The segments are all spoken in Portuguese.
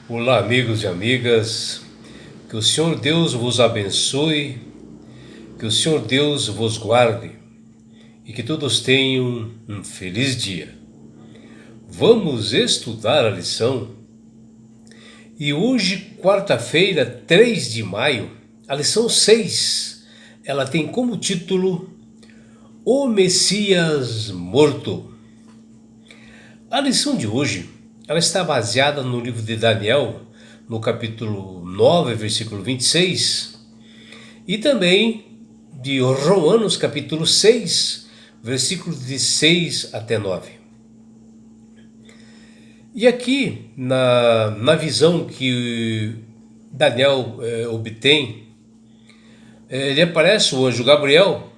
Olá, amigos e amigas, que o Senhor Deus vos abençoe, que o Senhor Deus vos guarde e que todos tenham um feliz dia. Vamos estudar a lição e hoje, quarta-feira, 3 de maio, a lição 6, ela tem como título O Messias Morto. A lição de hoje, ela está baseada no livro de Daniel, no capítulo 9, versículo 26, e também de Romanos, capítulo 6, versículos de 6 até 9. E aqui, na visão que Daniel obtém, ele aparece o anjo Gabriel,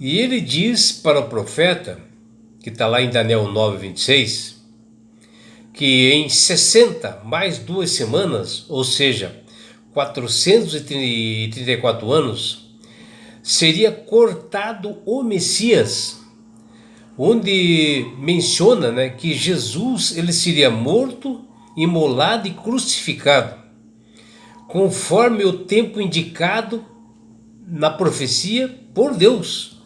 e ele diz para o profeta, que está lá em Daniel 9, 26, que em 60 mais 2 semanas, ou seja, 434 anos, seria cortado o Messias, onde menciona, que Jesus ele seria morto, imolado e crucificado, conforme o tempo indicado na profecia por Deus.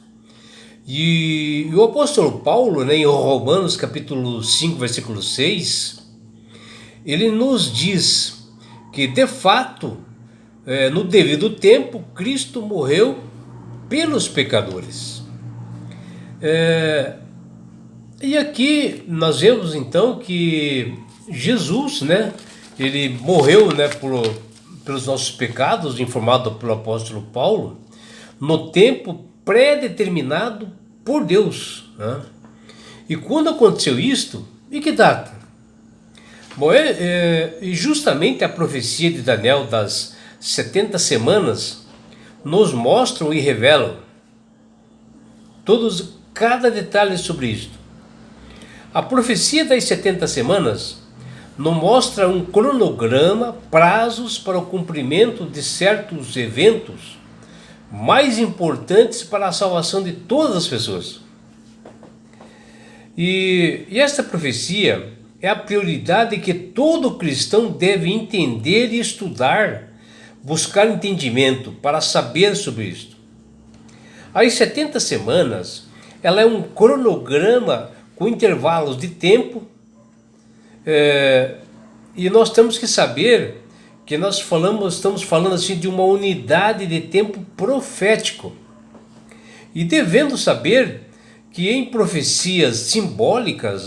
E o apóstolo Paulo, em Romanos capítulo 5, versículo 6, ele nos diz que, de fato, no devido tempo, Cristo morreu pelos pecadores. E aqui nós vemos então que Jesus, ele morreu, pelos nossos pecados, informado pelo apóstolo Paulo, no tempo pré-determinado por Deus. E quando aconteceu isto, em que data? Bom, justamente a profecia de Daniel das 70 semanas nos mostram e revelam cada detalhe sobre isto. A profecia das 70 semanas nos mostra um cronograma, prazos para o cumprimento de certos eventos mais importantes para a salvação de todas as pessoas. E esta profecia é a prioridade que todo cristão deve entender e estudar, buscar entendimento para saber sobre isto. As 70 semanas, ela é um cronograma com intervalos de tempo, e nós temos que saber que estamos falando assim de uma unidade de tempo profético. E devendo saber que em profecias simbólicas,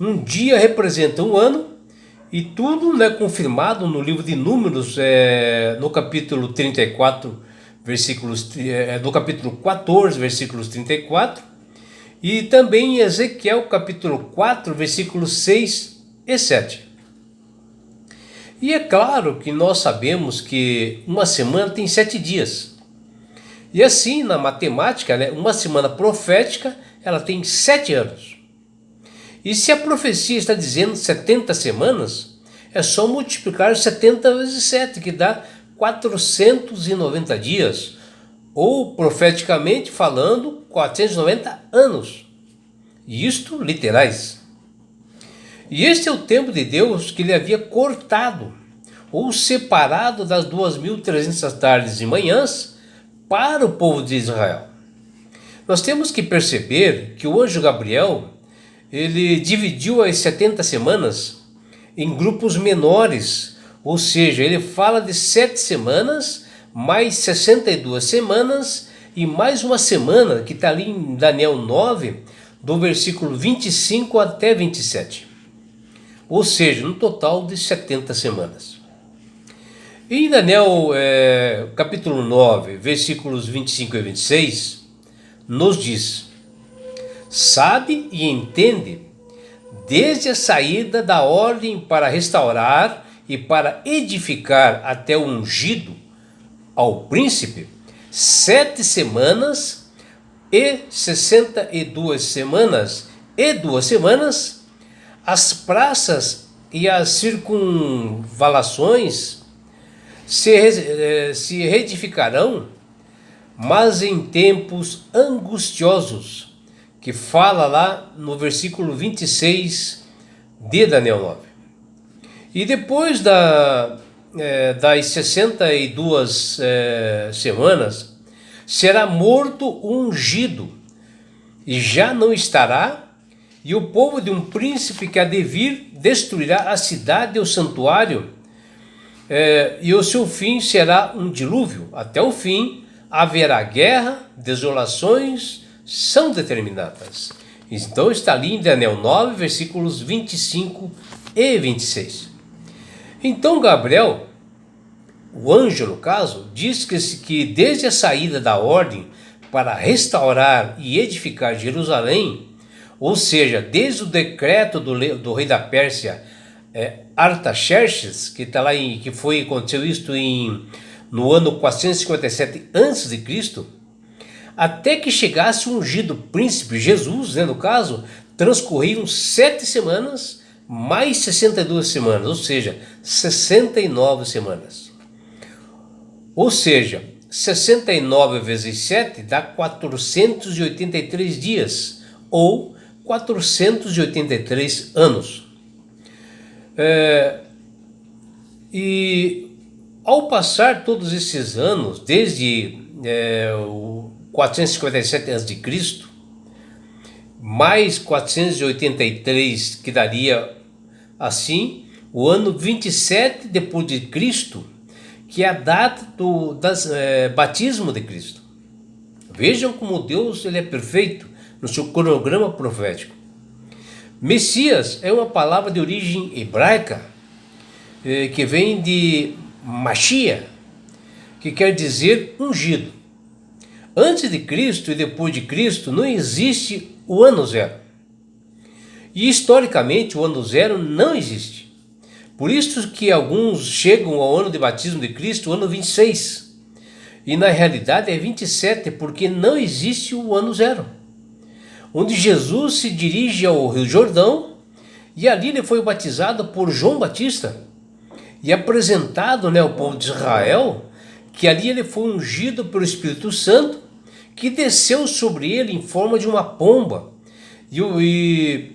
um dia representa um ano, e tudo confirmado no livro de Números, no capítulo 34, no capítulo 14, versículos 34, e também em Ezequiel, capítulo 4, versículos 6 e 7. E é claro que nós sabemos que uma semana tem 7 dias. E assim, na matemática, uma semana profética, ela tem 7 anos. E se a profecia está dizendo 70 semanas, é só multiplicar 70 vezes 7, que dá 490 dias. Ou, profeticamente falando, 490 anos. E isto literais. E este é o tempo de Deus que ele havia cortado, ou separado das 2.300 tardes e manhãs para o povo de Israel. Nós temos que perceber que o anjo Gabriel, ele dividiu as 70 semanas em grupos menores, ou seja, ele fala de 7 semanas, mais 62 semanas e mais uma semana, que está ali em Daniel 9, do versículo 25 até 27. Ou seja, no total de 70 semanas. Em Daniel capítulo 9, versículos 25 e 26, nos diz: sabe e entende, desde a saída da ordem para restaurar e para edificar até o ungido ao príncipe, 7 semanas e 62 semanas e 2 semanas, as praças e as circunvalações se reedificarão, mas em tempos angustiosos, que fala lá no versículo 26 de Daniel 9. E depois das 62 semanas, será morto o ungido, e já não estará, e o povo de um príncipe que há de vir destruirá a cidade e o santuário, e o seu fim será um dilúvio. Até o fim haverá guerra, desolações são determinadas. Então está ali em Daniel 9, versículos 25 e 26. Então Gabriel, o anjo no caso, diz que desde a saída da ordem para restaurar e edificar Jerusalém, ou seja, desde o decreto do rei da Pérsia, Artaxerxes, que está lá aconteceu isto no ano 457 a.C., até que chegasse o ungido príncipe Jesus, no caso, transcorriam 7 semanas mais 62 semanas, ou seja, 69 semanas. Ou seja, 69 vezes 7 dá 483 dias, ou 483 anos. E ao passar todos esses anos, desde o 457 a.C., mais 483, que daria assim o ano 27 depois de Cristo, que é a data do batismo de Cristo. Vejam como Deus ele é perfeito no seu cronograma profético. Messias é uma palavra de origem hebraica que vem de Mashiach, que quer dizer ungido. Antes de Cristo e depois de Cristo não existe o ano zero. E historicamente o ano zero não existe. Por isso que alguns chegam ao ano de batismo de Cristo, o ano 26. E na realidade é 27, porque não existe o ano zero. Onde Jesus se dirige ao Rio Jordão, e ali ele foi batizado por João Batista, e apresentado ao povo de Israel, que ali ele foi ungido pelo Espírito Santo, que desceu sobre ele em forma de uma pomba, e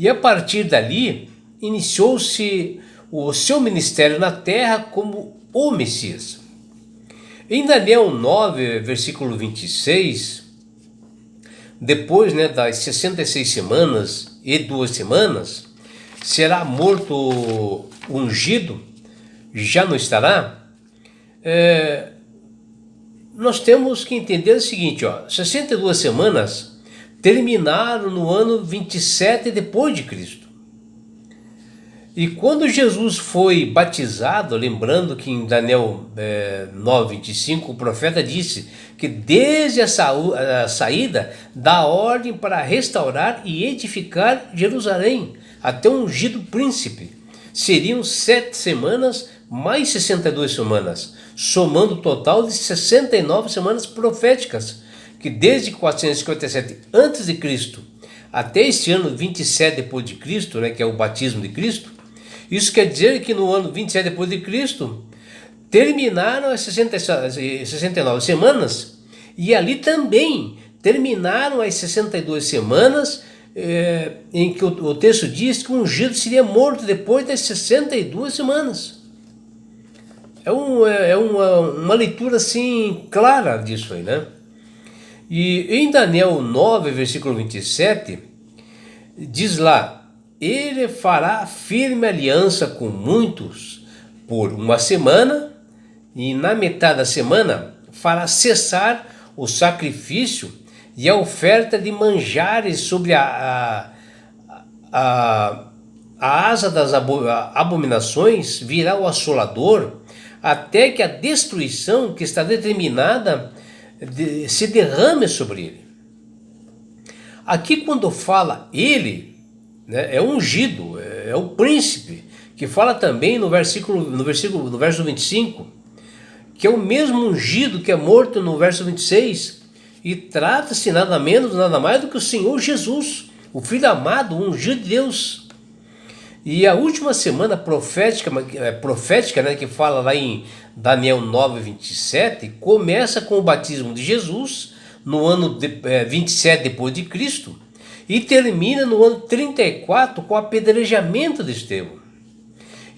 a partir dali iniciou-se o seu ministério na terra como o Messias. Em Daniel 9, versículo 26, depois das 66 semanas e 2 semanas, será morto o ungido, já não estará. Nós temos que entender o seguinte, 62 semanas terminaram no ano 27 depois de Cristo. E quando Jesus foi batizado, lembrando que em Daniel 9, 25, o profeta disse que desde a saída da ordem para restaurar e edificar Jerusalém, até o ungido príncipe, seriam 7 semanas mais 62 semanas, somando o total de 69 semanas proféticas, que desde 457 a.C. até este ano 27 depois de Cristo, que é o batismo de Cristo. Isso quer dizer que no ano 27 depois de Cristo terminaram as 69 semanas, e ali também terminaram as 62 semanas em que o texto diz que o ungido seria morto depois das 62 semanas. É uma leitura assim clara disso aí, E em Daniel 9, versículo 27, diz lá: ele fará firme aliança com muitos por uma semana, e na metade da semana fará cessar o sacrifício e a oferta de manjares sobre a asa das abominações virá o assolador, até que a destruição que está determinada se derrame sobre ele. Aqui quando fala ele, é ungido, é o príncipe, que fala também no verso 25, que é o mesmo ungido que é morto no verso 26, e trata-se nada menos, nada mais do que o Senhor Jesus, o Filho amado, o ungido de Deus. E a última semana profética, que fala lá em Daniel 9, 27, começa com o batismo de Jesus, no ano 27 depois de Cristo, e termina no ano 34 com o apedrejamento de Estevão.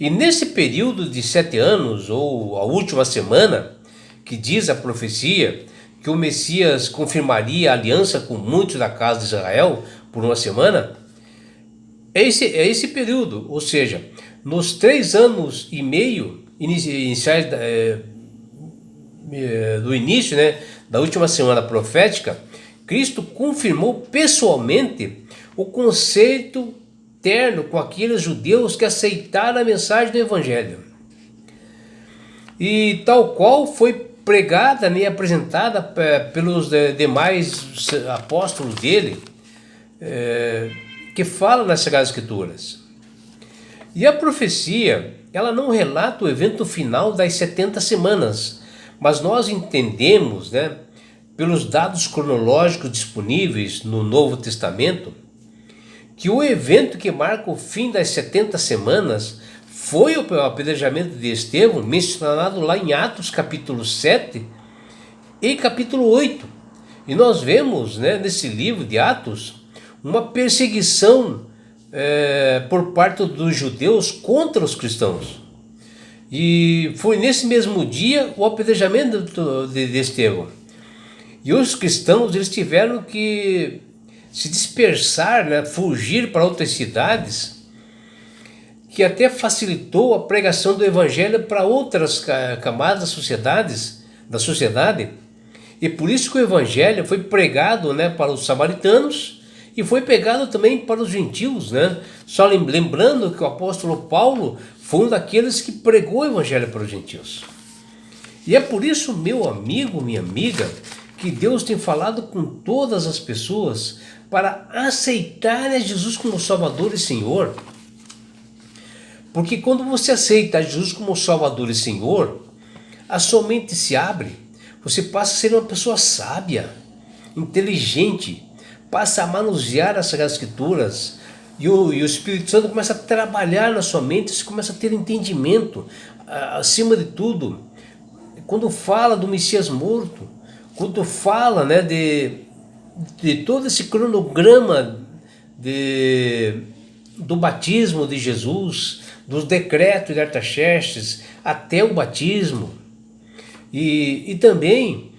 E nesse período de 7 anos, ou a última semana, que diz a profecia que o Messias confirmaria a aliança com muitos da casa de Israel por uma semana, é esse período, ou seja, nos 3 anos e meio iniciais do início, né, da última semana profética, Cristo confirmou pessoalmente o conceito terno com aqueles judeus que aceitaram a mensagem do Evangelho. E tal qual foi pregada e apresentada pelos demais apóstolos dele, que falam nas Sagradas Escrituras. E a profecia, ela não relata o evento final das 70 semanas, mas nós entendemos, né, pelos dados cronológicos disponíveis no Novo Testamento, que o evento que marca o fim das 70 semanas foi o apedrejamento de Estevão, mencionado lá em Atos capítulo 7 e capítulo 8. E nós vemos, né, nesse livro de Atos uma perseguição por parte dos judeus contra os cristãos. E foi nesse mesmo dia o apedrejamento de Estevão. E os cristãos, eles tiveram que se dispersar, né, fugir para outras cidades, que até facilitou a pregação do evangelho para outras camadas da sociedade. E por isso que o evangelho foi pregado, né, para os samaritanos e foi pregado também para os gentios, né? Só lembrando que o apóstolo Paulo foi um daqueles que pregou o evangelho para os gentios. E é por isso, meu amigo, minha amiga, que Deus tem falado com todas as pessoas para aceitarem a Jesus como Salvador e Senhor. Porque quando você aceita Jesus como Salvador e Senhor, a sua mente se abre, você passa a ser uma pessoa sábia, inteligente, passa a manusear as Sagradas Escrituras, e o Espírito Santo começa a trabalhar na sua mente, você começa a ter entendimento. Acima de tudo, quando fala do Messias morto, quando fala, né, de todo esse cronograma do batismo de Jesus, dos decretos de Artaxerxes até o batismo, e também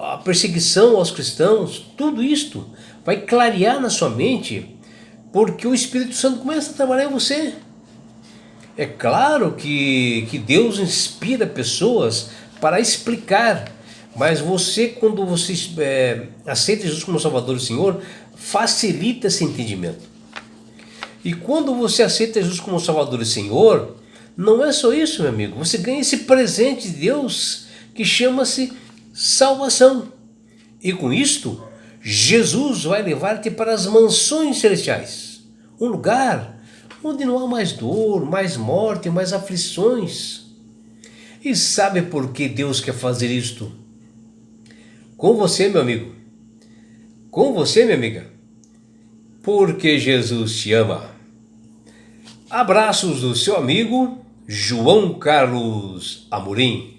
a perseguição aos cristãos, tudo isto vai clarear na sua mente, porque o Espírito Santo começa a trabalhar em você. É claro que Deus inspira pessoas para explicar, mas você, quando você aceita Jesus como Salvador e Senhor, facilita esse entendimento. E quando você aceita Jesus como Salvador e Senhor, não é só isso, meu amigo. Você ganha esse presente de Deus que chama-se salvação. E com isto, Jesus vai levar-te para as mansões celestiais. Um lugar onde não há mais dor, mais morte, mais aflições. E sabe por que Deus quer fazer isto? Com você, meu amigo. Com você, minha amiga. Porque Jesus te ama. Abraços do seu amigo João Carlos Amorim.